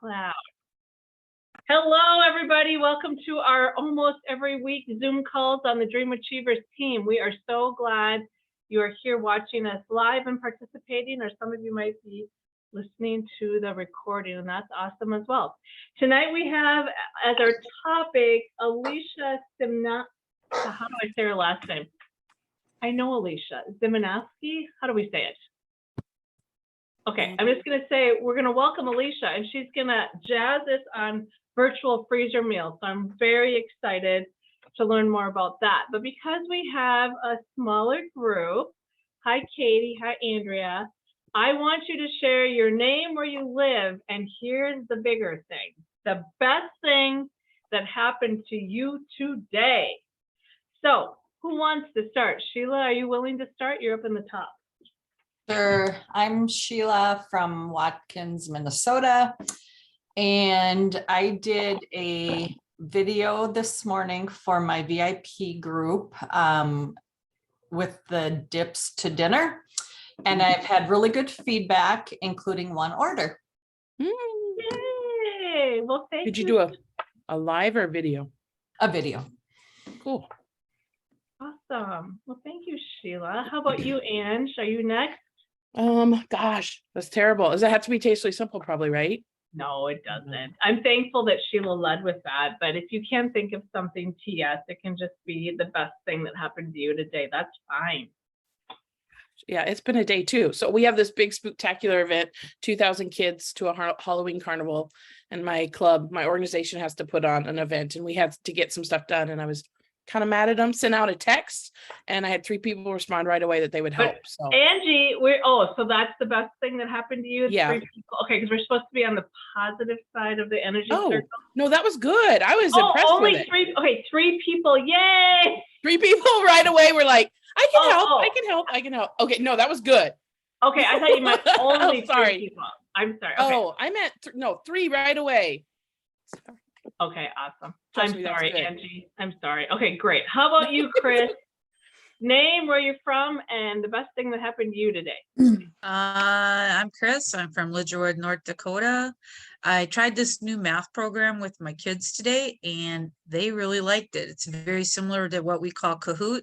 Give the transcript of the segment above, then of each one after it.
Cloud. Hello, everybody. Welcome to our almost every week Zoom calls on the Dream Achievers team. We are so glad you are here watching us live and participating, or some of you might be listening to the recording, and that's awesome as well. Tonight we have as our topic Alicia Simna. How do I say her last name? I know Alicia. Zimanowski? How do we say it? Okay, I'm just going to say we're going to welcome Alicia, and she's going to jazz us on virtual freezer meals. So I'm very excited to learn more about that. But because we have a smaller group, hi Katie, hi Andrea, I want you to share your name, where you live, and here's the bigger thing. The best thing that happened to you today. So who wants to start? Sheila, are you willing to start? You're up in the top. Sure. I'm Sheila from Watkins, Minnesota. And I did a video this morning for my VIP group with the dips to dinner. And I've had really good feedback, including one order. Yay! Well, thank you. Did you do a live or video? A video. Cool. Awesome. Well, thank you, Sheila. How about you, Ange? Are you next? Gosh, that's terrible. Does it have to be Tastefully Simple? Probably, right? No, it doesn't. I'm thankful that Sheila led with that, but if you can't think of something TS, it can just be the best thing that happened to you today. That's fine. Yeah, it's been a day too. So we have this big spectacular event, 2,000 kids to a Halloween carnival, and my club, my organization has to put on an event, and we had to get some stuff done, and I was kind of mad at them, sent out a text, and I had 3 people respond right away that they would help. So Angie, so that's the best thing that happened to you? Yeah. 3 people. Okay, because we're supposed to be on the positive side of the energy Oh, circle. no, that was good. I was impressed only with it. 3. Okay, 3 people. Yay! 3 people right away were like, I can help, oh. I can help, I can help. Okay, no, that was good. Okay, I thought you meant only Oh, sorry. 3 people. I'm sorry. Okay. Oh, I meant, no, 3 right away. Okay, awesome. Trust I'm me, that's sorry, good. Angie. I'm sorry. Okay, great. How about you, Chris? Name, where you're from, and the best thing that happened to you today. I'm Chris. I'm from Lidgerwood, North Dakota. I tried this new math program with my kids today, and they really liked it. It's very similar to what we call Kahoot,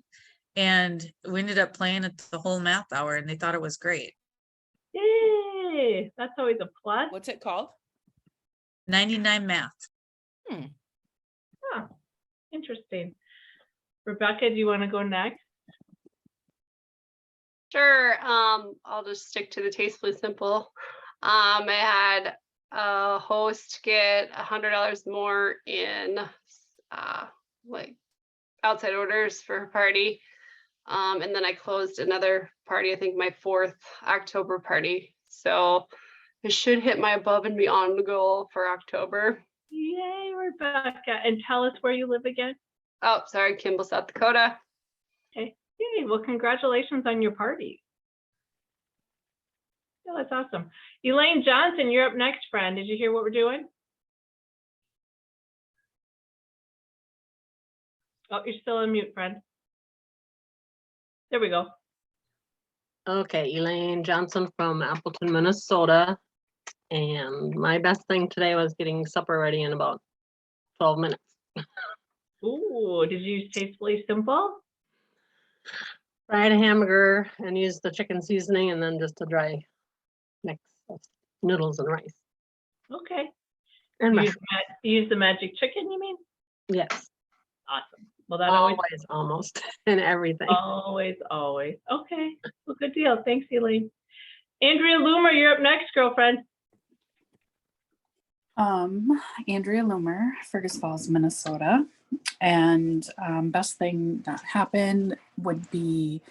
and we ended up playing it the whole math hour, and they thought it was great. Yay! That's always a plus. What's it called? 99 Math. Huh. Interesting. Rebecca, do you want to go next? Sure. I'll just stick to the Tastefully Simple. I had a host get $100 more in like outside orders for her party. And then I closed another party, I think my 4th October party. So I should hit my above and beyond goal for October. Yay, Rebecca. And tell us where you live again. Oh, sorry, Kimball, South Dakota. Okay. Yay. Well, congratulations on your party. Yeah, that's awesome. Elaine Johnson, you're up next, friend. Did you hear what we're doing? Oh, you're still on mute, friend. There we go. Okay, Elaine Johnson from Appleton, Minnesota. And my best thing today was getting supper ready in about 12 minutes. Ooh, did you use Tastefully Simple? Fried a hamburger and used the chicken seasoning and then just a dry mix of noodles and rice. Okay. And You mushrooms. use the magic chicken, you mean? Yes, Awesome. Well, that always, almost, and everything. always. Okay. Well, good deal. Thanks, Elaine. Andrea Loomer, you're up next, girlfriend. Andrea Loomer, Fergus Falls, Minnesota. And best thing that happened would be,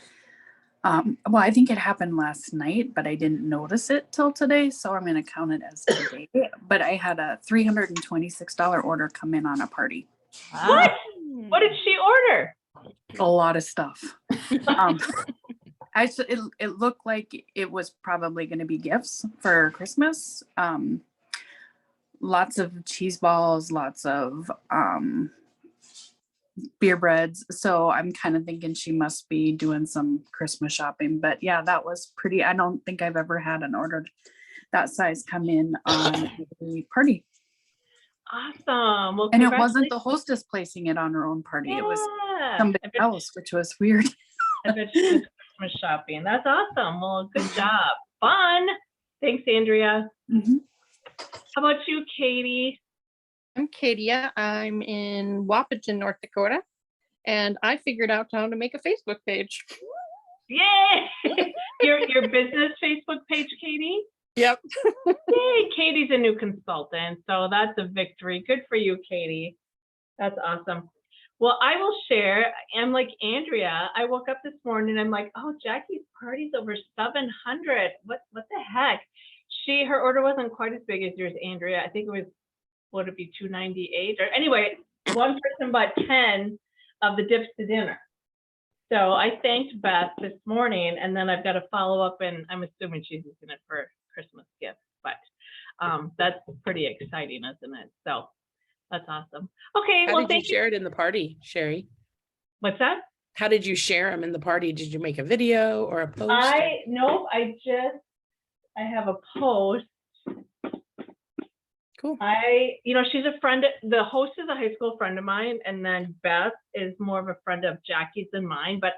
well, I think it happened last night, but I didn't notice it till today, so I'm going to count it as today. But I had a $326 order come in on a party. What? What did she order? A lot of stuff. It looked like it was probably going to be gifts for Christmas. Lots of cheese balls, lots of beer breads. So I'm kind of thinking she must be doing some Christmas shopping. But yeah, that was pretty. I don't think I've ever had an order that size come in on the party. Awesome. Well, And it wasn't the congratulations. hostess placing it on her own party. It was Yeah. somebody I bet- else, which was weird. I bet she was Christmas shopping. That's awesome. Well, good job. Fun. Thanks, Andrea. Mhm. How about you, Katie? I'm Katia. I'm in Wapaton, North Dakota, and I figured out how to make a Facebook page. Yay! Your business Facebook page, Katie? Yep. Yay! Katie's a new consultant, so that's a victory. Good for you, Katie. That's awesome. Well, I will share. I'm like Andrea. I woke up this morning. I'm like, oh, Jackie's party's over 700. What the heck? Her order wasn't quite as big as yours, Andrea. I think it was, would it be 298? Or anyway, one person bought 10 of the dips to dinner. So I thanked Beth this morning, and then I've got to follow up, and I'm assuming she's using it for Christmas gifts, but that's pretty exciting, isn't it? So that's awesome. Okay, How well, did you thank you. share it in the party, Sherry? What's that? How did you share them in the party? Did you make a video or a post? Nope, I have a post. Cool. She's a friend, the host is a high school friend of mine, and then Beth is more of a friend of Jackie's than mine, but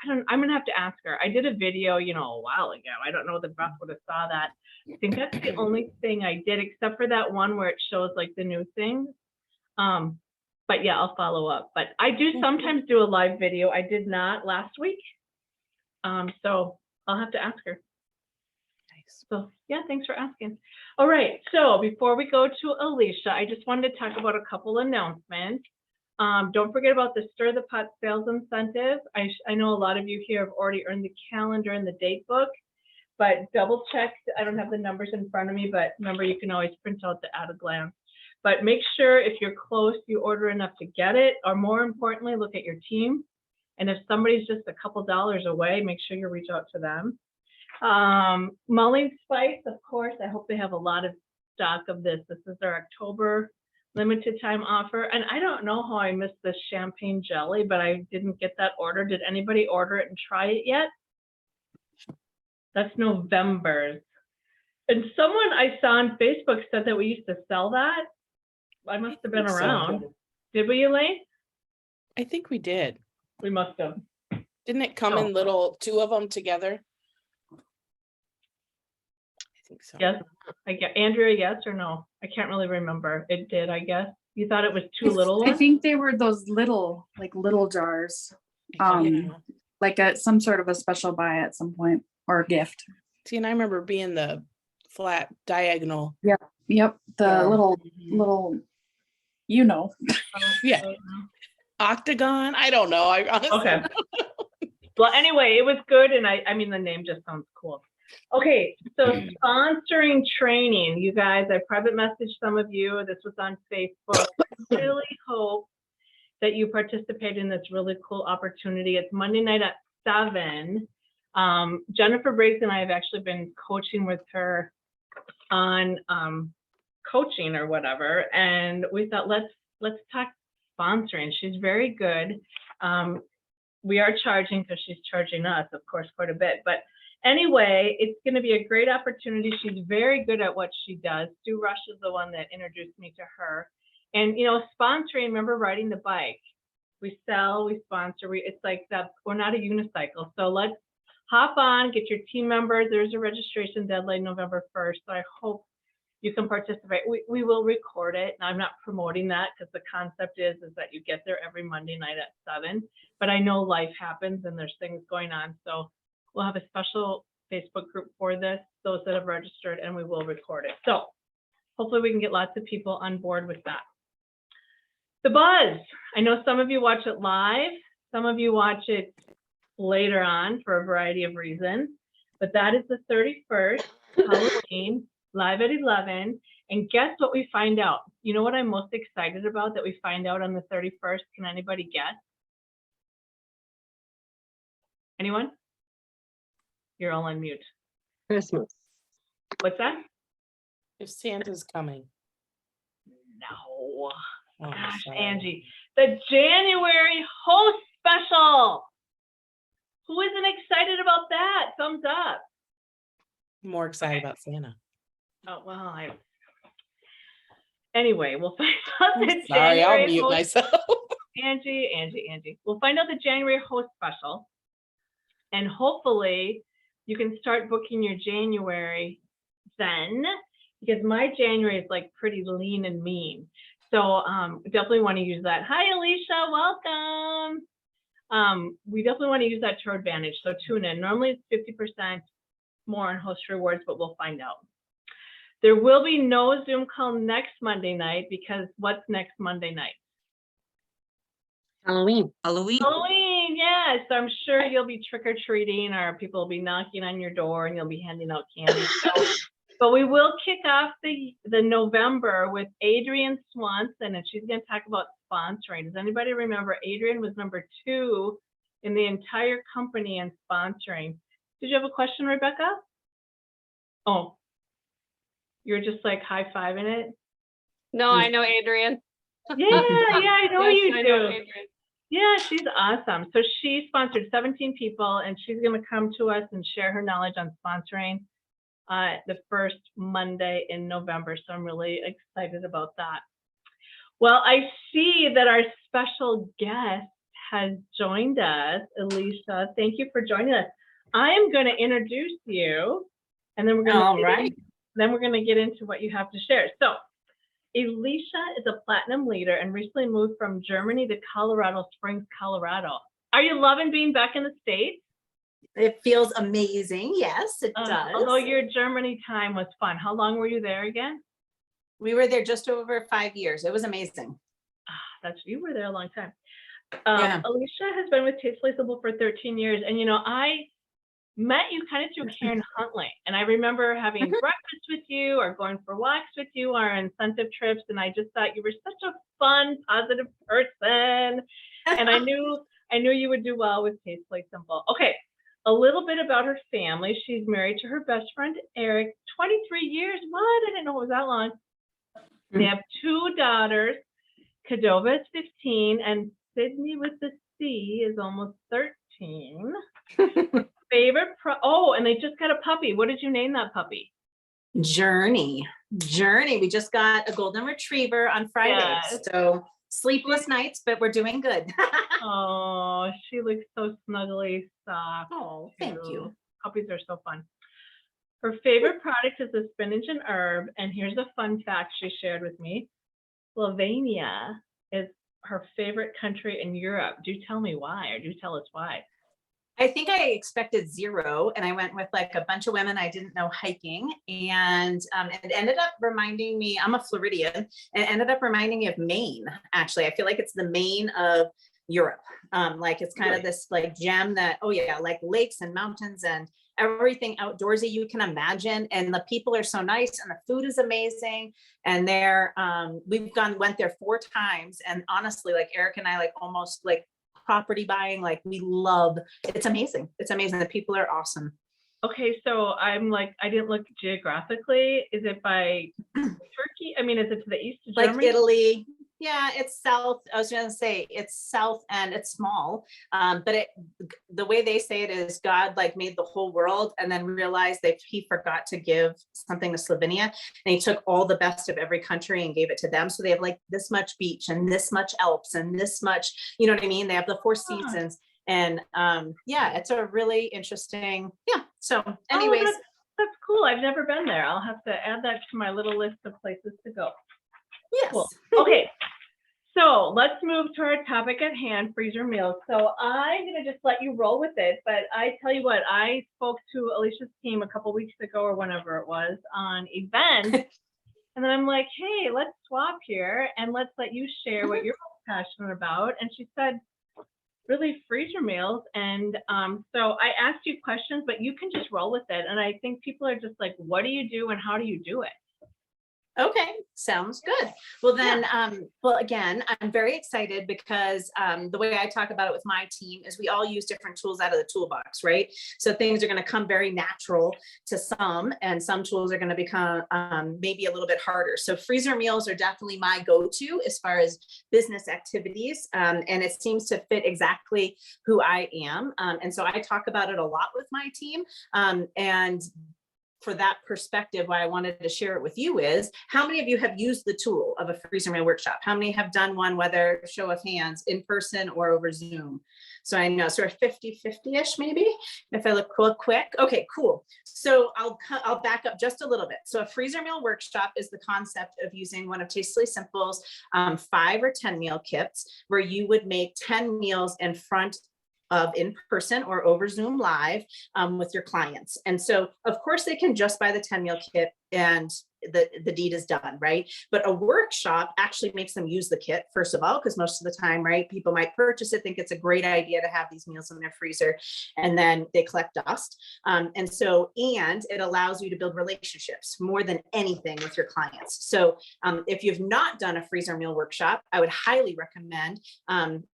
I'm gonna have to ask her. I did a video, a while ago. I don't know that Beth would have saw that. I think that's the only thing I did, except for that one where it shows like the new things. But yeah, I'll follow up. But I do sometimes do a live video. I did not last week. So I'll have to ask her. Nice. So yeah, thanks for asking. All right, so before we go to Alicia, I just wanted to talk about a couple announcements. Don't forget about the Stir the Pot sales incentive. I know a lot of you here have already earned the calendar and the date book, but double check. I don't have the numbers in front of me, but remember, you can always print out the at a glance. But make sure if you're close, you order enough to get it, or more importantly, look at your team. And if somebody's just a couple dollars away, make sure you reach out to them. Mulling Spice, of course, I hope they have a lot of stock of this. This is their October limited time offer. And I don't know how I missed this champagne jelly, but I didn't get that order. Did anybody order it and try it yet? That's November's. And someone I saw on Facebook said that we used to sell that. I must have been think so. around. Did we, Elaine? I think we did. We must have. Didn't it come Oh. in little, two of them together? I think so. Yes. I get Andrea, yes or no? I can't really remember. It did, I guess. You thought it was two little I ones? think they were those little jars, Yeah. like some sort of a special buy at some point or a gift. See, and I remember being the flat diagonal. Yep, the Yeah. little, Yeah. Octagon. I don't know. I honestly. Okay. Well, anyway, it was good, and I mean, the name just sounds cool. Okay, so sponsoring training, you guys, I private messaged some of you. This was on Facebook. I really hope that you participate in this really cool opportunity. It's Monday night at 7. Jennifer Briggs and I have actually been coaching with her on coaching or whatever, and we thought let's talk sponsoring. She's very good. We are charging because she's charging us, of course, quite a bit. But anyway, it's going to be a great opportunity. She's very good at what she does. Sue Rush is the one that introduced me to her. And sponsoring. Remember riding the bike? We sell, we sponsor. It's like that. We're not a unicycle. So let's hop on, get your team members. There's a registration deadline November 1st. So I hope you can participate. We will record it. And I'm not promoting that because the concept is that you get there every Monday night at 7. But I know life happens and there's things going on. So we'll have a special Facebook group for this, those that have registered, and we will record it. So hopefully we can get lots of people on board with that. The Buzz. I know some of you watch it live. Some of you watch it later on for a variety of reasons. But that is the 31st, Halloween, live at 11. And guess what we find out? You know what I'm most excited about that we find out on the 31st? Can anybody guess? Anyone? You're all on mute. Christmas. What's that? If Santa's coming. No. Oh, Gosh, sorry. Angie. The January host special. Who isn't excited about that? Thumbs up. I'm more excited about Santa. Oh, well, anyway, we'll find out the Sorry, I'll January mute host. myself. Angie. We'll find out the January host special. And hopefully you can start booking your January then, because my January is like pretty lean and mean. So definitely want to use that. Hi, Alicia, welcome. We definitely want to use that to our advantage. So tune in. Normally it's 50% more on host rewards, but we'll find out. There will be no Zoom call next Monday night because what's next Monday night? Halloween. Halloween. Halloween, yes. I'm sure you'll be trick-or-treating or people will be knocking on your door and you'll be handing out candy. So, but we will kick off the November with Adrienne Swanson, and she's going to talk about sponsoring. Does anybody remember Adrienne was number 2 in the entire company in sponsoring? Did you have a question, Rebecca? Oh, you're just like high-fiving it? No, I know Adrian. Yeah, I know Yes, you I do. know Adrian. Yeah, she's awesome. So she sponsored 17 people and she's going to come to us and share her knowledge on sponsoring the first Monday in November. So I'm really excited about that. Well, I see that our special guest has joined us, Alicia. Thank you for joining us. I am going to introduce you and then we're going to get into what you have to share. So Alicia is a platinum leader and recently moved from Germany to Colorado Springs, Colorado. Are you loving being back in the States? It feels amazing. Yes, it does. Although your Germany time was fun. How long were you there again? We were there just over 5 years. It was amazing. You were there a long time. Yeah. Alicia has been with Tastefully Simple for 13 years. And, you know, I met you kind of through Karen Huntley. And I remember having breakfast with you or going for walks with you or incentive trips. And I just thought you were such a fun, positive person. And I knew you would do well with Tastefully Simple. Okay. A little bit about her family. She's married to her best friend, Eric, 23 years. What? I didn't know it was that long. They have 2 daughters. Cadova is 15 and Sydney with the C is almost 13. Favorite and they just got a puppy. What did you name that puppy? Journey. We just got a golden retriever on Friday. Yes. So sleepless nights, but we're doing good. Oh, she looks so snuggly soft. Oh, thank you. Puppies are so fun. Her favorite product is the spinach and herb. And here's a fun fact she shared with me. Slovenia is her favorite country in Europe. Do tell me why, or do tell us why. I think I expected 0 and I went with like a bunch of women I didn't know hiking, and it ended up reminding me, I'm a Floridian, and it ended up reminding me of Maine. Actually, I feel like it's the Maine of Europe. Like it's kind of this like gem that, oh yeah, like lakes and mountains and everything outdoorsy you can imagine. And the people are so nice and the food is amazing. And went there 4 times. And honestly, like Eric and I like almost like property buying, like we love, it's amazing. It's amazing. The people are awesome. Okay, so I'm like, I didn't look geographically. Is it by Turkey? I mean, is it to the east of Like Germany? Italy. Yeah, it's south. I was gonna say it's south and it's small. But the way they say it is God like made the whole world and then realized that he forgot to give something to Slovenia. And he took all the best of every country and gave it to them. So they have like this much beach and this much Alps and this much, you know what I mean? They have the 4 seasons. And yeah, it's a really interesting, yeah. So anyways. Oh, that's cool. I've never been there. I'll have to add that to my little list of places to go. Yes. Cool. Okay, so let's move to our topic at hand, freezer meals. So I'm gonna just let you roll with it, but I tell you what, I spoke to Alicia's team a couple weeks ago or whenever it was on events, and then I'm like, hey, let's swap here and let's let you share what you're most passionate about. And she said, really freezer meals. And so I asked you questions, but you can just roll with it. And I think people are just like, what do you do and how do you do it? Okay, sounds good. Well then, well again, I'm very excited because the way I talk about it with my team is we all use different tools out of the toolbox, right? So things are going to come very natural to some, and some tools are going to become maybe a little bit harder. So freezer meals are definitely my go-to as far as business activities, and it seems to fit exactly who I am. And so I talk about it a lot with my team, and for that perspective, why I wanted to share it with you is, how many of you have used the tool of a freezer meal workshop? How many have done one, whether show of hands, in person or over Zoom? So I know sort of 50-50-ish maybe, if I look quick. Okay, cool. So I'll back up just a little bit. So a freezer meal workshop is the concept of using one of Tastefully Simple's 5 or 10 meal kits, where you would make 10 meals in front of in person or over Zoom live with your clients. And so of course they can just buy the 10 meal kit and the deed is done, right? But a workshop actually makes them use the kit, first of all, because most of the time, right, people might purchase it, think it's a great idea to have these meals in their freezer, and then they collect dust. And it allows you to build relationships more than anything with your clients. So if you've not done a freezer meal workshop, I would highly recommend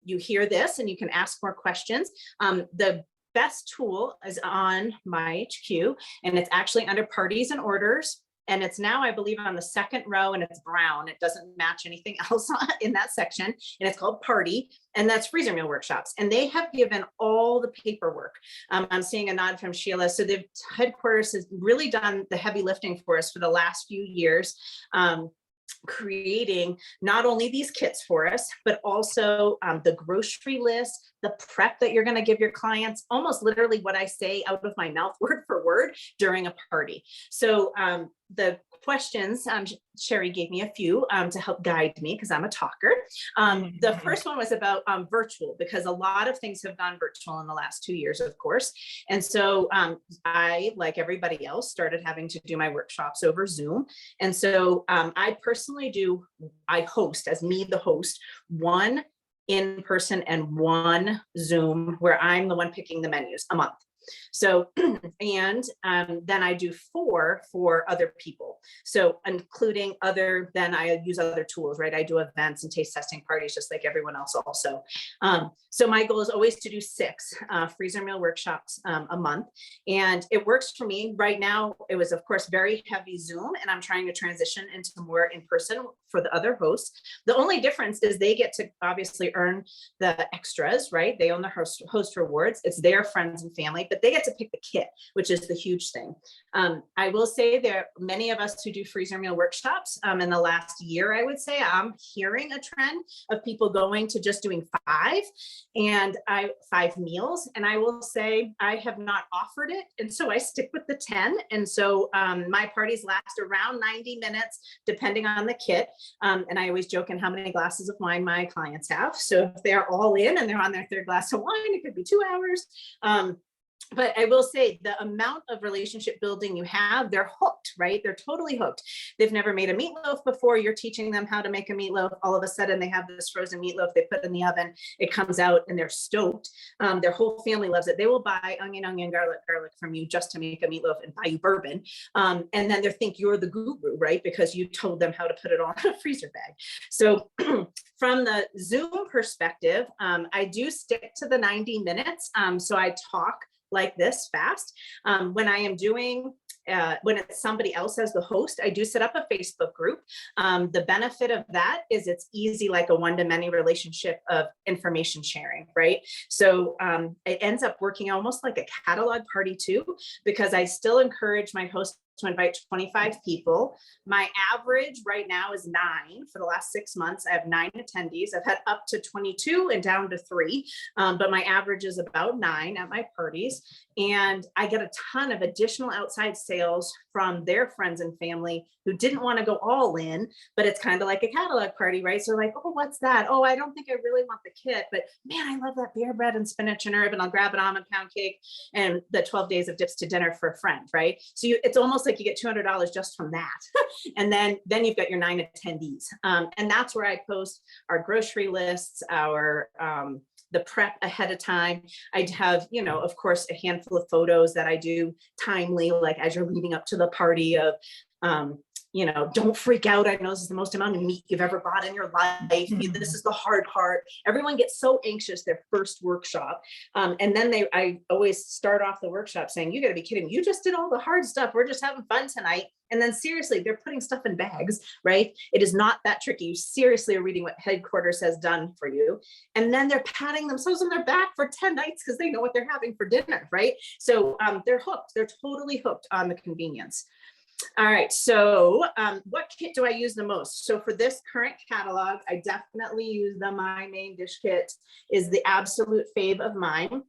you hear this and you can ask more questions. The best tool is on my HQ, and it's actually under parties and orders. And it's now, I believe, on the second row, and it's brown. It doesn't match anything else in that section. And it's called Party, and that's freezer meal workshops. And they have given all the paperwork. I'm seeing a nod from Sheila. So the headquarters has really done the heavy lifting for us for the last few years. Creating not only these kits for us, but also the grocery list, the prep that you're going to give your clients, almost literally what I say out of my mouth, word for word, during a party. So the questions, Sherry gave me a few to help guide me because I'm a talker. The first one was about virtual, because a lot of things have gone virtual in the last 2 years, of course. And so I, like everybody else, started having to do my workshops over Zoom. And so I personally I host, as me, the host, one in person and one Zoom, where I'm the one picking the menus a month. So, and then I do 4 for other people. So including then I use other tools, right? I do events and taste testing parties, just like everyone else also. So my goal is always to do 6 freezer meal workshops a month. And it works for me. Right now, it was, of course, very heavy Zoom, and I'm trying to transition into more in person for the other hosts. The only difference is they get to obviously earn the extras, right? They own the host rewards. It's their friends and family, but they get to pick the kit, which is the huge thing. I will say there are many of us who do freezer meal workshops in the last year. I would say I'm hearing a trend of people going to just doing 5 meals. And I will say I have not offered it. And so I stick with the 10. And so my parties last around 90 minutes, depending on the kit. And I always joke in how many glasses of wine my clients have. So if they're all in and they're on their 3rd glass of wine, it could be 2 hours. But I will say the amount of relationship building you have, they're hooked, right? They're totally hooked. They've never made a meatloaf before. You're teaching them how to make a meatloaf. All of a sudden they have this frozen meatloaf they put in the oven. It comes out and they're stoked. Their whole family loves it. They will buy onion, garlic from you just to make a meatloaf and buy you bourbon. And then they think you're the guru, right? Because you told them how to put it all in a freezer bag. So from the Zoom perspective, I do stick to the 90 minutes. So I talk like this fast. When I am doing, when it's somebody else as the host, I do set up a Facebook group. The benefit of that is it's easy, like a one-to-many relationship of information sharing, right? So it ends up working almost like a catalog party too, because I still encourage my hosts to invite 25 people. My average right now is 9 for the last 6 months. I have 9 attendees. I've had up to 22 and down to 3, but my average is about 9 at my parties. And I get a ton of additional outside sales from their friends and family who didn't want to go all in, but it's kind of like a catalog party, right? So like, oh, what's that? Oh, I don't think I really want the kit, but man, I love that beer bread and spinach and herb, and I'll grab an almond pound cake and the 12 days of dips to dinner for a friend, right? So it's almost like you get $200 just from that. And then you've got your 9 attendees. And that's where I post our grocery lists, our the prep ahead of time. I'd have, of course, a handful of photos that I do timely, like as you're leading up to the party of, you know, don't freak out. I know this is the most amount of meat you've ever bought in your life. This is the hard part. Everyone gets so anxious their first workshop. And then I always start off the workshop saying, you got to be kidding me. You just did all the hard stuff. We're just having fun tonight. And then seriously, they're putting stuff in bags, right? It is not that tricky. You seriously are reading what headquarters has done for you. And then they're patting themselves on their back for 10 nights because they know what they're having for dinner, right? So they're hooked. They're totally hooked on the convenience. All right, so what kit do I use the most? So for this current catalog, I definitely use the My Main Dish Kit, is the absolute fave of mine.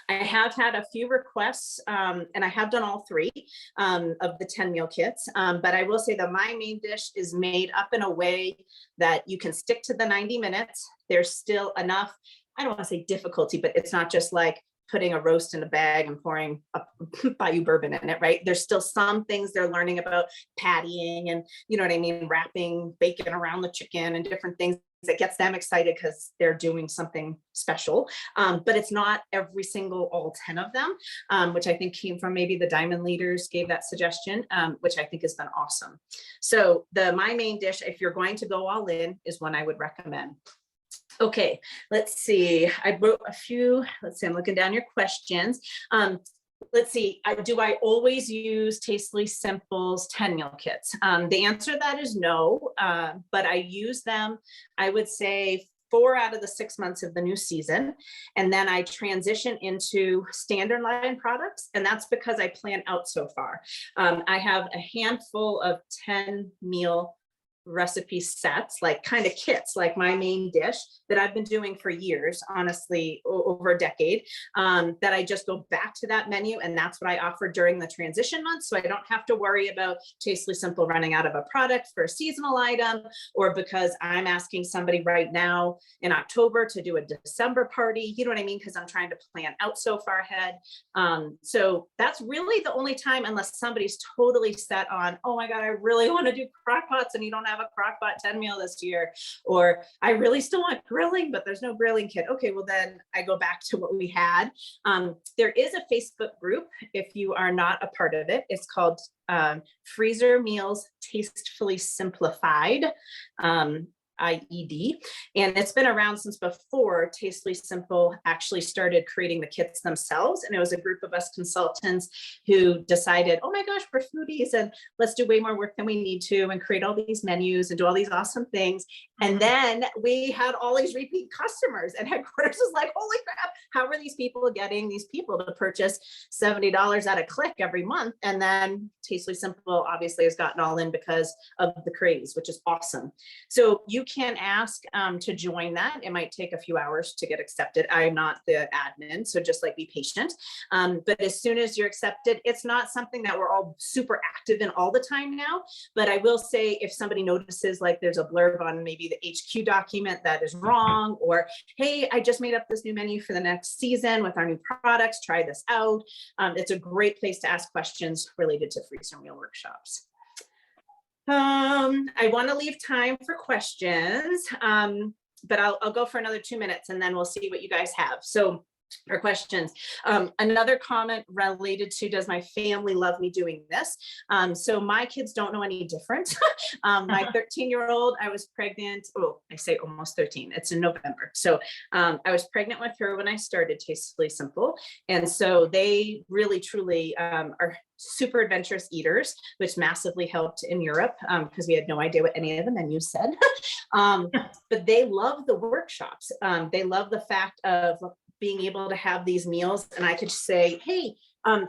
I have had a few requests, and I have done all 3 of the 10 meal kits, but I will say the My Main Dish is made up in a way that you can stick to the 90 minutes. There's still enough, I don't want to say difficulty, but it's not just like putting a roast in a bag and pouring a Bayou bourbon in it, right? There's still some things they're learning about pattying and, you know what I mean, wrapping bacon around the chicken and different things that gets them excited because they're doing something special. But it's not every single, all 10 of them, which I think came from maybe the Diamond Leaders gave that suggestion, which I think has been awesome. So the My Main Dish, if you're going to go all in, is one I would recommend. Okay, let's see. I wrote a few, let's see, I'm looking down your questions. Let's see, do I always use Tastefully Simple's 10 meal kits? The answer to that is no, but I use them, I would say 4 out of the 6 months of the new season. And then I transition into standard line products. And that's because I plan out so far. I have a handful of 10 meal recipe sets, like kind of kits, like My Main Dish that I've been doing for years, honestly, over a decade, that I just go back to that menu. And that's what I offer during the transition months. So I don't have to worry about Tastefully Simple running out of a product for a seasonal item, or because I'm asking somebody right now in October to do a December party, you know what I mean? Because I'm trying to plan out so far ahead. So that's really the only time, unless somebody's totally set on, oh my God, I really want to do crock pots and you don't have a crockpot 10 meal this year, or I really still want grilling, but there's no grilling kit. Okay, well then I go back to what we had. There is a Facebook group, if you are not a part of it, it's called Freezer Meals Tastefully Simplified. IED, and it's been around since before Tastefully Simple actually started creating the kits themselves. And it was a group of us consultants who decided, oh my gosh, we're foodies and let's do way more work than we need to and create all these menus and do all these awesome things. And then we had all these repeat customers, and headquarters was like, holy crap, how are these people getting these people to purchase $70 at a click every month? And then Tastefully Simple obviously has gotten all in because of the craze, which is awesome. So you can ask to join that. It might take a few hours to get accepted. I'm not the admin, so just like be patient. But as soon as you're accepted, it's not something that we're all super active in all the time now. But I will say, if somebody notices like there's a blurb on maybe the HQ document that is wrong, or hey, I just made up this new menu for the next season with our new products, try this out. It's a great place to ask questions related to freezer meal workshops. I want to leave time for questions, but I'll go for another 2 minutes and then we'll see what you guys have. So, or questions. Another comment related to, does my family love me doing this? So my kids don't know any different. My 13-year-old, I was pregnant. Oh, I say almost 13. It's in November. So I was pregnant with her when I started Tastefully Simple. And so they really, truly are super adventurous eaters, which massively helped in Europe because we had no idea what any of the menus said. But they love the workshops. They love the fact of being able to have these meals, and I could say, hey,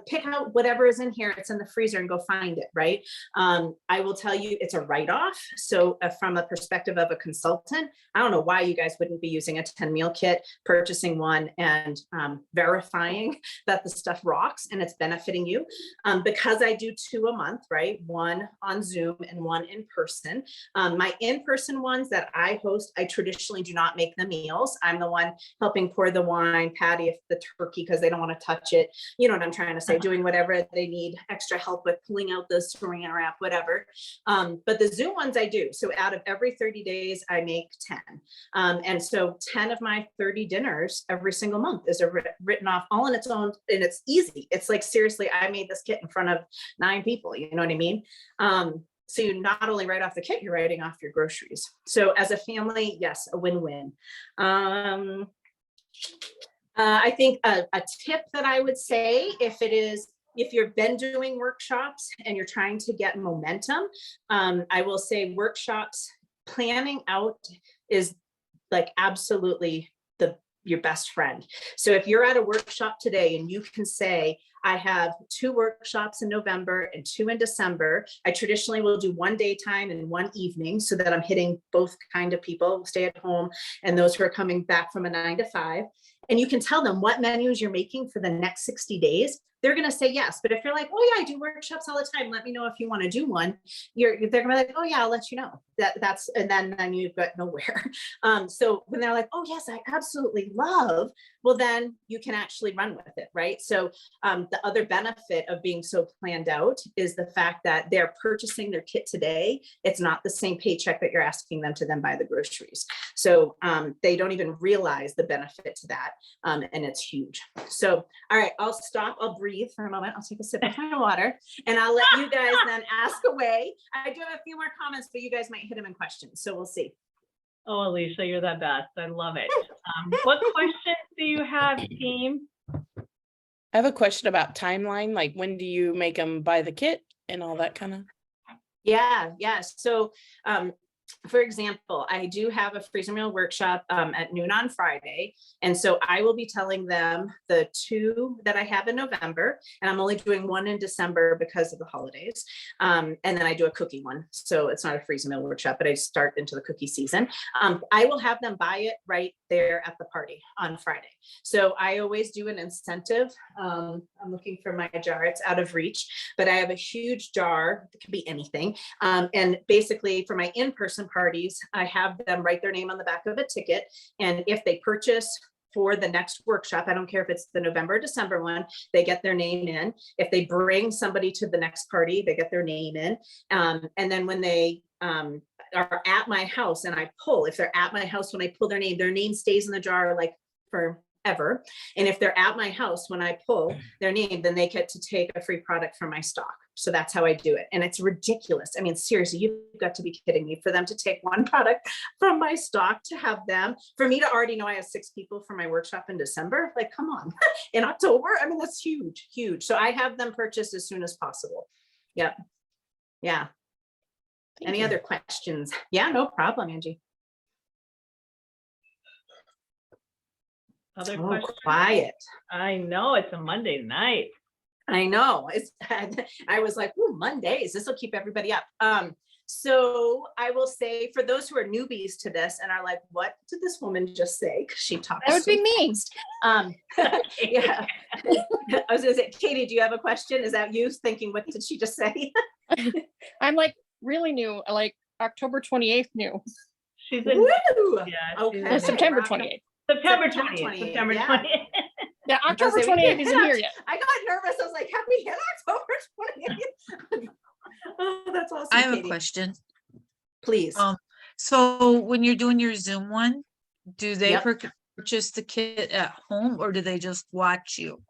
pick out whatever is in here, it's in the freezer, and go find it, right? I will tell you, it's a write-off. So from a perspective of a consultant, I don't know why you guys wouldn't be using a 10 meal kit, purchasing one and verifying that the stuff rocks and it's benefiting you. Because I do 2 a month, right? One on Zoom and one in person. My in-person ones that I host, I traditionally do not make the meals. I'm the one helping pour the wine, patty the turkey because they don't want to touch it. You know what I'm trying to say, doing whatever they need extra help with, pulling out the saran wrap, whatever. But the Zoom ones I do. So out of every 30 days, I make 10. And so 10 of my 30 dinners every single month is written off all on its own. And it's easy. It's like, seriously, I made this kit in front of 9 people. You know what I mean? So you not only write off the kit, you're writing off your groceries. So as a family, yes, a win-win. I think a tip that I would say, if you've been doing workshops and you're trying to get momentum, I will say workshops planning out is like absolutely your best friend. So if you're at a workshop today and you can say, I have 2 workshops in November and 2 in December. I traditionally will do one daytime and one evening so that I'm hitting both kind of people, stay at home, and those who are coming back from a 9 to 5. And you can tell them what menus you're making for the next 60 days. They're going to say yes. But if you're like, oh yeah, I do workshops all the time, let me know if you want to do one. They're going to be like, oh yeah, I'll let you know. And then you've got nowhere. So when they're like, oh yes, I absolutely love, well then you can actually run with it, right? So the other benefit of being so planned out is the fact that they're purchasing their kit today. It's not the same paycheck that you're asking them to then buy the groceries. So they don't even realize the benefit to that. And it's huge. So, all right, I'll stop. I'll breathe for a moment. I'll take a sip of my water and I'll let you guys then ask away. I do have a few more comments, but you guys might hit them in questions. So we'll see. Oh, Alicia, you're the best. I love it. What questions do you have, team? I have a question about timeline, like when do you make them buy the kit and all that kind of? Yeah. So for example, I do have a freezer meal workshop at noon on Friday. And so I will be telling them the 2 that I have in November, and I'm only doing 1 in December because of the holidays. And then I do a cookie one. So it's not a freezer meal workshop, but I start into the cookie season. I will have them buy it right there at the party on Friday. So I always do an incentive. I'm looking for my jar, it's out of reach, but I have a huge jar, it could be anything. And basically for my in-person parties, I have them write their name on the back of a ticket. And if they purchase for the next workshop, I don't care if it's the November or December one, they get their name in. If they bring somebody to the next party, they get their name in. And then when they are at my house and I pull, if they're at my house, when I pull their name stays in the jar like forever. And if they're at my house, when I pull their name, then they get to take a free product from my stock. So that's how I do it. And it's ridiculous. I mean, seriously, you've got to be kidding me for them to take one product from my stock to have them, for me to already know I have 6 people for my workshop in December. Like, come on, in October. I mean, that's huge, huge. So I have them purchased as soon as possible. Yep. Yeah. Any other questions? Yeah, no problem, Angie. Other Oh, questions? quiet. I know it's a Monday night. I know. I was like, ooh, Mondays, this will keep everybody up. So I will say for those who are newbies to this and are like, what did this woman just say? Because she talks. That would so be me. fast. Yeah. I was gonna say, Katie, do you have a question? Is that you thinking, what did she just say? I'm like really new, like October 28th new. She's in, Woo! yeah, she's Okay. in September Rock- 28th. September September 20th. 28th, September yeah. 20th. Yeah, I was gonna October say, we 28th can't isn't hit here yet. I got nervous. I was like, have we hit October 28th? Oh, that's awesome. I have a Katie. question. Please. So when you're doing your Zoom one, do they Yep. purchase the kit at home or do they just watch you?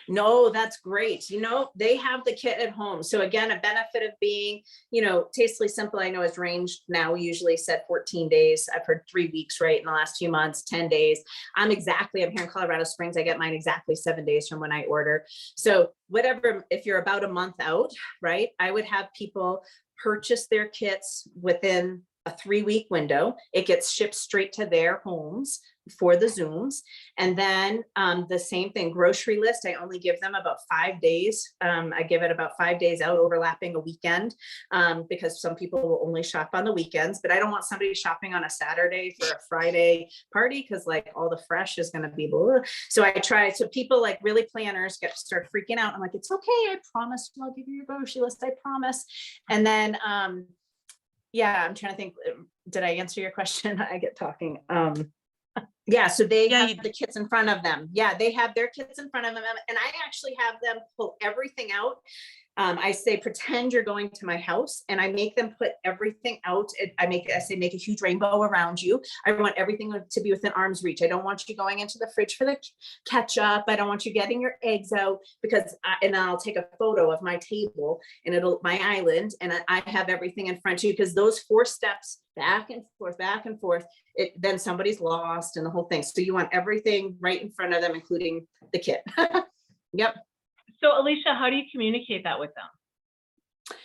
No, that's great. You know, they have the kit at home. So again, a benefit of being, you know, Tastefully Simple, I know is ranged now, usually said 14 days. I've heard 3 weeks, right? In the last few months, 10 days. I'm here in Colorado Springs. I get mine exactly 7 days from when I order. So whatever, if you're about a month out, right? I would have people purchase their kits within a 3-week window. It gets shipped straight to their homes for the Zooms. And then the same thing, grocery list, I only give them about 5 days. I give it about 5 days out, overlapping a weekend, because some people will only shop on the weekends, but I don't want somebody shopping on a Saturday for a Friday party because like all the fresh is going to be blah. So I try, so people like really planners start freaking out. I'm like, it's okay. I promise I'll give you your grocery list. I promise. And then, yeah, I'm trying to think, did I answer your question? I get talking. Yeah, so they have the kits in front of them. Yeah, they have their kits in front of them. And I actually have them pull everything out I say, pretend you're going to my house, and I make them put everything out. I say, make a huge rainbow around you. I want everything to be within arm's reach. I don't want you going into the fridge for the ketchup. I don't want you getting your eggs out and then I'll take a photo of my table and my island, and I have everything in front of you, because those 4 steps back and forth, then somebody's lost and the whole thing. So you want everything right in front of them, including the kit. Yep. So Alicia, how do you communicate that with them?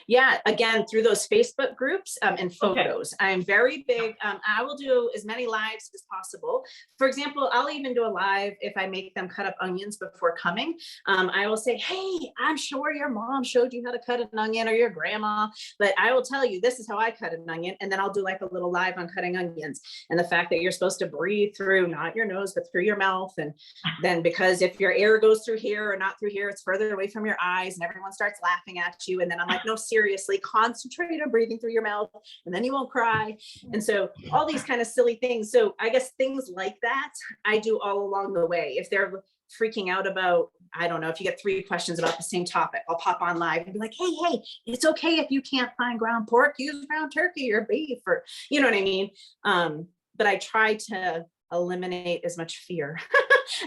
Yeah, again, through those Facebook groups and Okay. photos. I'm very big. I will do as many lives as possible. For example, I'll even do a live if I make them cut up onions before coming. I will say, hey, I'm sure your mom showed you how to cut an onion, or your grandma, but I will tell you, this is how I cut an onion. And then I'll do like a little live on cutting onions, and the fact that you're supposed to breathe through, not your nose, but through your mouth. And then, because if your air goes through here or not through here, it's further away from your eyes, and everyone starts laughing at you. And then I'm like, no, seriously, concentrate on breathing through your mouth, and then you won't cry. And so all these kind of silly things. So I guess things like that I do all along the way. If they're freaking out about, I don't know, if you get 3 questions about the same topic, I'll pop on live and be like, hey, it's okay if you can't find ground pork, use ground turkey or beef, or you know what I mean? But I try to eliminate as much fear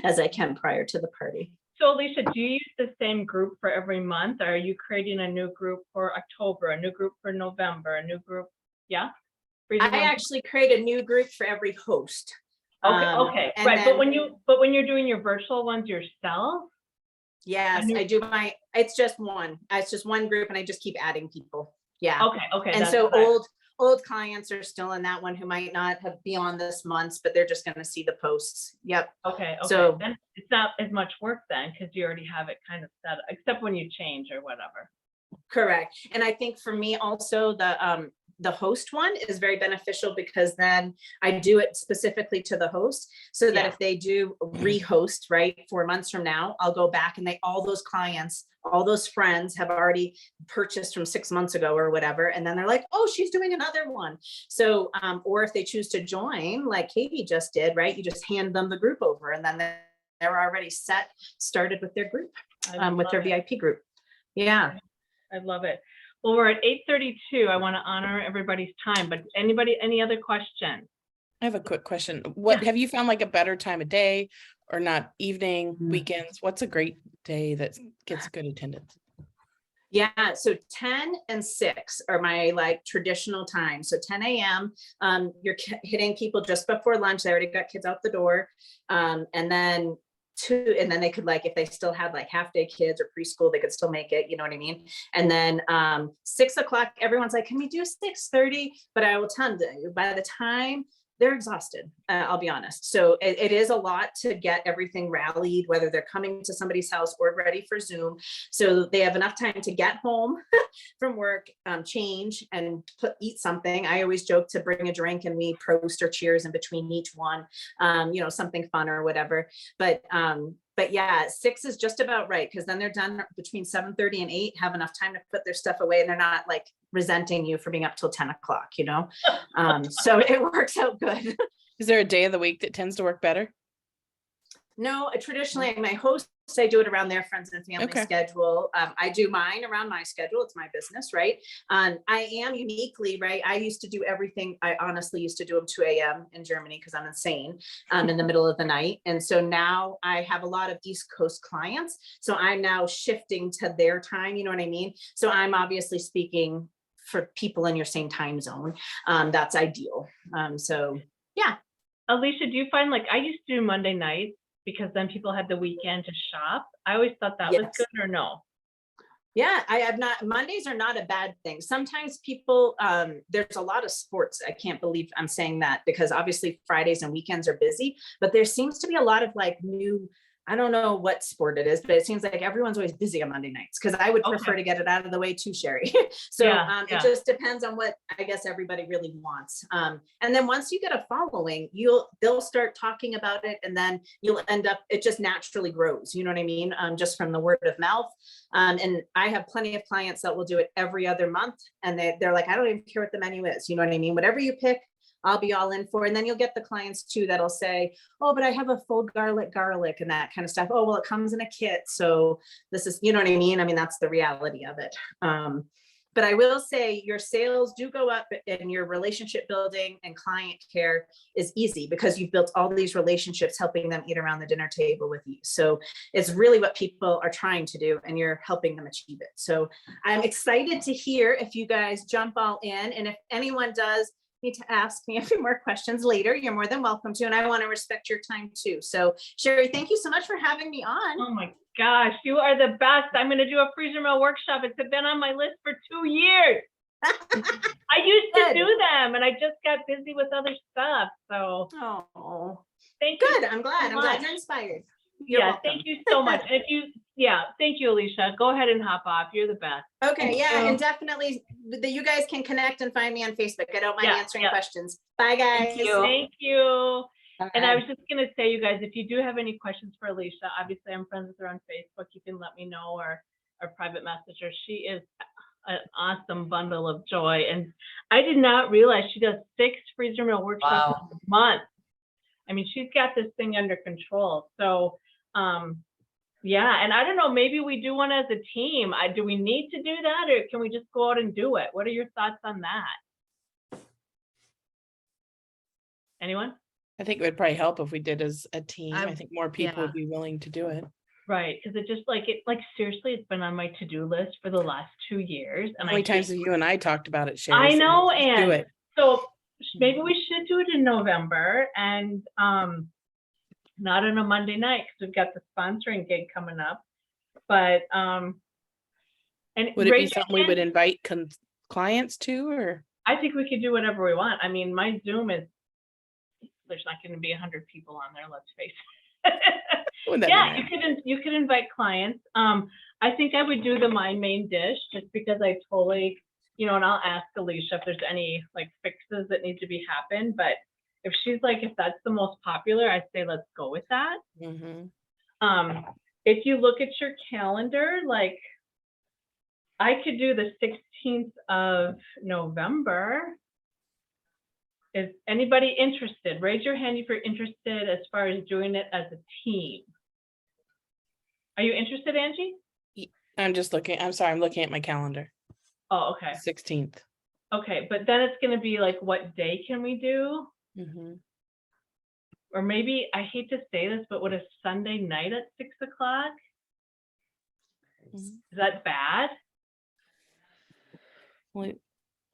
as I can prior to the party. So Alicia, do you use the same group for every month? Or are you creating a new group for October, a new group for November, a new group? Yeah. For each I month? actually create a new group for every host. Okay, and right. then- But when you're doing your virtual ones yourself? Yes, I do it's just one. It's just one group, and I just keep adding people. Yeah. Okay. And that's so what I- old clients are still in that one who might not have been on this month, but they're just going to see the posts. Yep. Okay. So- Then it's not as much work then, because you already have it kind of set, except when you change or whatever. Correct. And I think for me also, the host one is very beneficial, because then I do it specifically to the host, so that Yeah. if they do rehost, right, 4 months from now, I'll go back and all those clients, all those friends have already purchased from 6 months ago or whatever. And then they're like, oh, she's doing another one. So, or if they choose to join, like Katie just did, right, you just hand them the group over, and then they're already started with their group, with their VIP group. Yeah. I love it. Well, we're at 8:32. I want to honor everybody's time, but any other questions? I have a quick question. What have you found like a better time of day, or not evening, weekends? What's a great day that gets good attendance? Yeah, so 10 and 6 are my like traditional times. So 10 a.m. You're hitting people just before lunch. They already got kids out the door. And then 2, and then they could, like, if they still had like half day kids or preschool, they could still make it, you know what I mean? And then 6 o'clock, everyone's like, can we do 6:30? But I will tell you, by the time they're exhausted, I'll be honest. So it is a lot to get everything rallied, whether they're coming to somebody's house or ready for Zoom. So they have enough time to get home from work, change, and eat something. I always joke to bring a drink, and we prost or cheers in between each one, something fun or whatever. But yeah, 6 is just about right, because then they're done between 7:30 and 8, have enough time to put their stuff away, and they're not like resenting you for being up till 10 o'clock, so it works out good. Is there a day of the week that tends to work better? No, traditionally, my hosts, I do it around their friends and family Okay. schedule. I do mine around my schedule. It's my business, right? I am uniquely, right? I used to do everything. I honestly used to do them 2 a.m. in Germany, because I'm insane, in the middle of the night. And so now I have a lot of East Coast clients. So I'm now shifting to their time, you know what I mean? So I'm obviously speaking for people in your same time zone. That's ideal. So yeah. Alicia, do you find, like, I used to do Monday nights because then people had the weekend to shop? I always thought that was Yes. good, or no? Yeah, I have not, Mondays are not a bad thing. Sometimes people, there's a lot of sports. I can't believe I'm saying that, because obviously Fridays and weekends are busy, but there seems to be a lot of like new, I don't know what sport it is, but it seems like everyone's always busy on Monday nights, because I would prefer Okay. to get it out of the way too, Sherry. So Yeah. it just depends on what I guess everybody really wants. And then once you get a following, they'll start talking about it, and then you'll end up, it just naturally grows, you know what I mean? Just from the word of mouth. And I have plenty of clients that will do it every other month, and they're like, I don't even care what the menu is, you know what I mean? Whatever you pick, I'll be all in for. And then you'll get the clients too that'll say, oh, but I have a full garlic and that kind of stuff. Oh, well, it comes in a kit. So this is, you know what I mean? I mean, that's the reality of it. But I will say your sales do go up and your relationship building and client care is easy because you've built all these relationships helping them eat around the dinner table with you. So it's really what people are trying to do and you're helping them achieve it. So I'm excited to hear if you guys jump all in, and if anyone does need to ask me a few more questions later, you're more than welcome to, and I want to respect your time too. So Sherry, thank you so much for having me on. Oh my gosh, you are the best. I'm going to do a freezer meal workshop. It's been on my list for 2 years. I used to Good. do them and I just got busy with other stuff. So Oh, thank you. good. I'm glad much. you're inspired. You're Yeah, welcome. thank you so much. And if you, yeah, thank you, Alicia. Go ahead and hop off. You're the best. Okay, Thank yeah, you. and definitely that you guys can connect and find me on Facebook. I don't mind Yeah, answering yeah. questions. Bye, guys. Thank you. And I Bye. was just going to say, you guys, if you do have any questions for Alicia, obviously I'm friends with her on Facebook. You can let me know or private message her. She is an awesome bundle of joy. And I did not realize she does 6 freezer meal workshops a month. I mean, she's got this thing under control. So, yeah, and I don't know, maybe we do one as a team. Do we need to do that, or can we just go out and do it? What are your thoughts on that? Anyone? I think it would probably help if we did as a team. I I- think more people yeah. would be willing to do it. Right, because it just like seriously, it's been on my to-do list for the last 2 years, and How many I times keep- have you and I talked about it, Sherry? I So know, let's just do and it. so maybe we should do it in November and not on a Monday night because we've got the sponsoring gig coming up. But and Would it be raise your something we would hand. invite clients to, or? I think we could do whatever we want. I mean, my Zoom is, there's not going to be 100 people on there, let's face it. Wouldn't that be Yeah, nice? you could invite clients. I think I would do my main dish just because I totally, you know, and I'll ask Alicia if there's any like fixes that need to be happen. But if she's like, if that's the most popular, I'd say let's go with that. Mhm. If you look at your calendar, like I could do the 16th of November. Is anybody interested? Raise your hand if you're interested as far as doing it as a team. Are you interested, Angie? I'm just looking, I'm sorry, I'm looking at my calendar, Oh, okay. 16th. Okay, but then it's gonna be like, what day can we do? Mhm. Or maybe, I hate to say this, but would a Sunday night at 6 o'clock? Mhm. Is that bad? Well,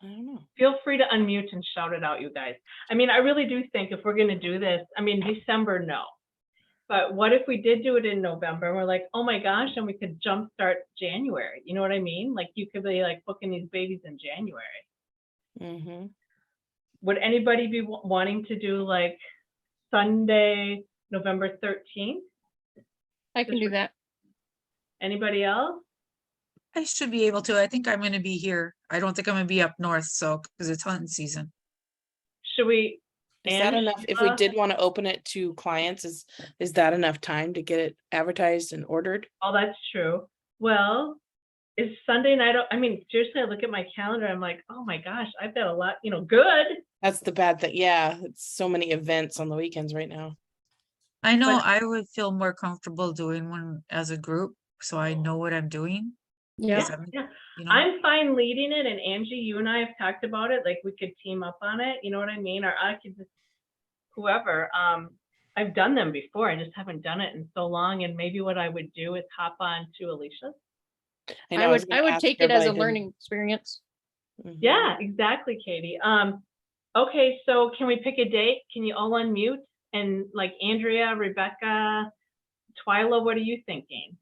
I don't know. Feel free to unmute and shout it out, you guys. I mean, I really do think if we're gonna do this, I mean, December, no. But what if we did do it in November and we're like, oh my gosh, and we could jumpstart January? You know what I mean? Like you could be like booking these babies in January. Mhm. Would anybody be wanting to do like Sunday, November 13th? I can do that. Anybody else? I should be able to. I think I'm going to be here. I don't think I'm going to be up north, so because it's hunting season. Should we? Is that Ange, enough? If we Sheila? did want to open it to clients, is that enough time to get it advertised and ordered? Oh, that's true. Well, is Sunday night, I mean, seriously, I look at my calendar, I'm like, oh my gosh, I've got a lot, you know, good. That's the bad thing. Yeah, it's so many events on the weekends right now. I know But- I would feel more comfortable doing one as a group, so I know what I'm doing. Yeah. Because I'm- Yeah, You know, I'm fine leading it, and Angie, you and I have talked about it, like we could team up on it, you know what I mean? Or I could just, whoever, I've done them before, I just haven't done it in so long, and maybe what I would do is hop on to Alicia's. know, was I gonna would ask take her, it but as I a didn't. learning experience. Mhm. Yeah, exactly, Katie. Okay, so can we pick a date? Can you all unmute? And like Andrea, Rebecca, Twyla, what are you thinking?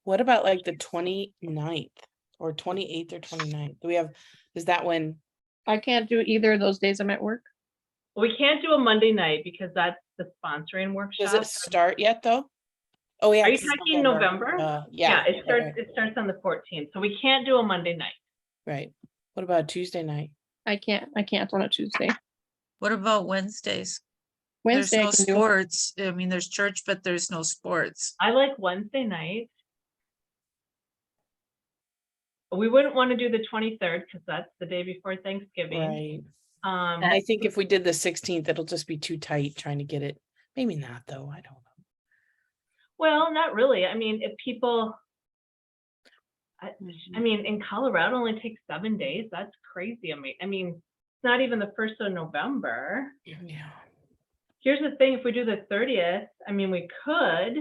What about like the 29th or 28th or 29th? Do we have, is that when? I can't do either of those days. I'm at work. We can't do a Monday night because that's the sponsoring workshop. Does it start yet though? Oh, yeah. Are you 'cause it's talking November? Yeah. It starts on the 14th, so we can't do a Monday night. Right. What about Tuesday night? I can't on a Tuesday. what about Wednesdays? Wednesday I There's can no do. sports. I mean, there's church, but there's no sports. I like Wednesday night. We wouldn't want to do the 23rd because that's the day before Thanksgiving. Right. I think if we did the 16th, it'll just be too tight trying to get it. Maybe not though. I don't know. Well, not really. I mean, if people, I mean, in Colorado, it only takes 7 days. That's crazy. I mean, it's not even the 1st of November. Yeah. Here's the thing, if we do the 30th, I mean, we could,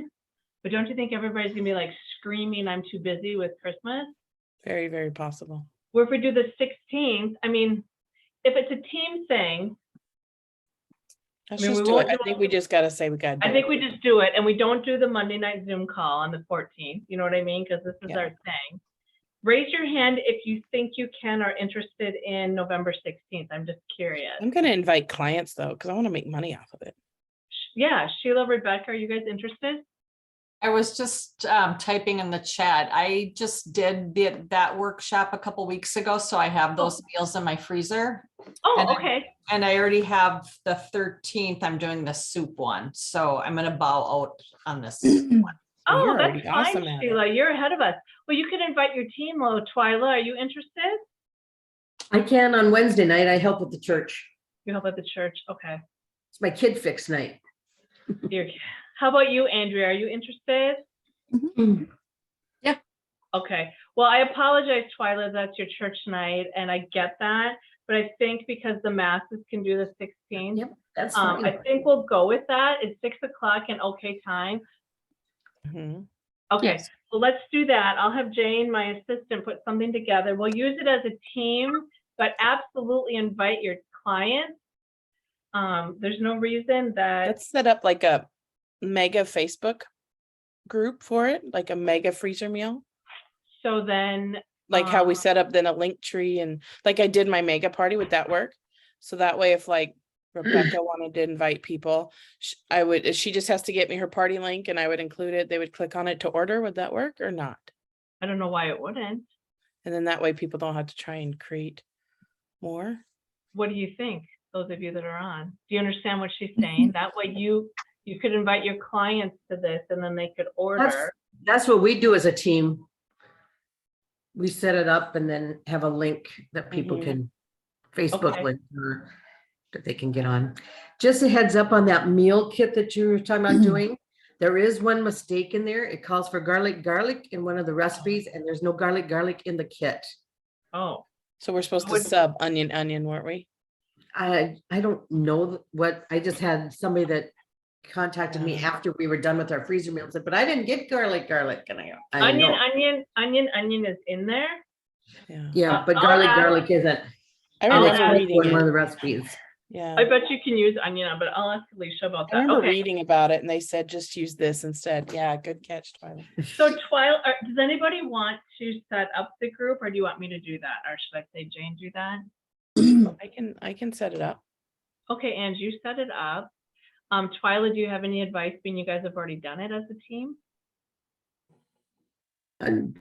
but don't you think everybody's gonna be like screaming, I'm too busy with Christmas? Very, very possible. Or if we do the 16th, I mean, if it's a team thing, Let's mean, just we do it. won't I do think it. we just gotta say we gotta do I think it. we just do it and we don't do the Monday night Zoom call on the 14th. You know what I mean? Because this is Yeah. our thing. Raise your hand if you think you can or interested in November 16th. I'm just curious. I'm gonna invite clients though, because I want to make money off of it. Yeah, Sheila, Rebecca, are you guys interested? I was just typing in the chat. I just did that workshop a couple weeks ago, so I have those meals in my freezer. Oh, And okay. And I already have the 13th, I'm doing the soup one, so I'm gonna bow out on this one. Oh, You're that's already fine, awesome at it. Sheila. You're ahead of us. Well, you can invite your team, though. Twyla, are you interested? I can on Wednesday night. I help with the church. You help at the church. Okay. It's my kid fix night. How about you, Andrea? Are you interested? Yeah. Okay. Well, I apologize, Twyla, that's your church night, and I get that. But I think because the masses can do the 16th, Yep, that's I fine. think we'll go with that. It's 6 o'clock and okay time. Mhm. Okay, Yes. well, let's do that. I'll have Jane, my assistant, put something together. We'll use it as a team, but absolutely invite your clients. There's no reason that, Let's set up like a mega Facebook group for it, like a mega freezer meal. so then, Like how we Uh, set up then a link tree and like I did my mega party, would that work? So that way if like Rebecca wanted to invite people, she just has to get me her party link and I would include it. They would click on it to order. Would that work or not? I don't know why it wouldn't. And then that way people don't have to try and create more. What do you think, those of you that are on? Do you understand what she's saying? That way you could invite your clients to this and then they could order. That's what we do as a team. We set it up and then have a link that people Mhm. can Facebook Okay. link or that they can get on. Just a heads up on that meal kit that you were talking about doing. There is one mistake in there. It calls for garlic in one of the recipes and there's no garlic in the kit. Oh, So we're supposed to Would- sub onion, weren't we? I don't know what, I just had somebody that contacted me Yeah. after we were done with our freezer meal and said, but I didn't get garlic. And I onion, know. onion is in there. Yeah. Yeah, but I'll garlic isn't. I I'll remember add reading One of it. the recipes. Yeah. I bet you can use onion, but I'll ask Alicia about I that. remember Okay. reading about it and they said just use this instead. Yeah, good catch, Twyla. So Twyla, does anybody want to set up the group or do you want me to do that? Or should I say Jane do that? I can set it up. Okay, and you set it up. Twyla, do you have any advice being you guys have already done it as a team? And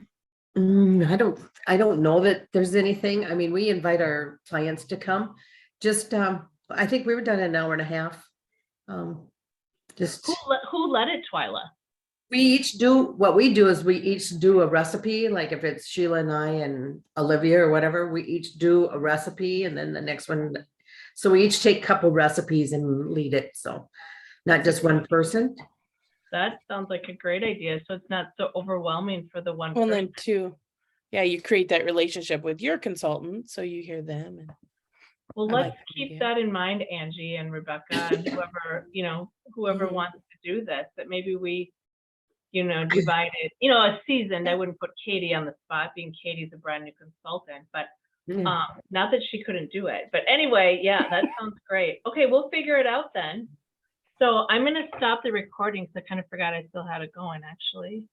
I don't know that there's anything. I mean, we invite our clients to come. Just, I think we were done in an hour and a half. Just, Who led it, Twyla? we each do, what we do is we each do a recipe, like if it's Sheila and I and Olivia or whatever, we each do a recipe and then the next one. So we each take a couple recipes and lead it. So not just one person. That sounds like a great idea. So it's not so overwhelming for the one Well, person. then too, yeah, you create that relationship with your consultant, so you hear them and Well, I let's like that keep idea. that in mind, Angie and Rebecca and whoever Mhm. wants to do this, that maybe we, divide it, a season. I wouldn't put Katie on the spot, being Katie's a brand new consultant, but Yeah. not that she couldn't do it. But anyway, yeah, that sounds great. Okay, we'll figure it out then. So I'm gonna stop the recording, because I kind of forgot I still had it going, actually.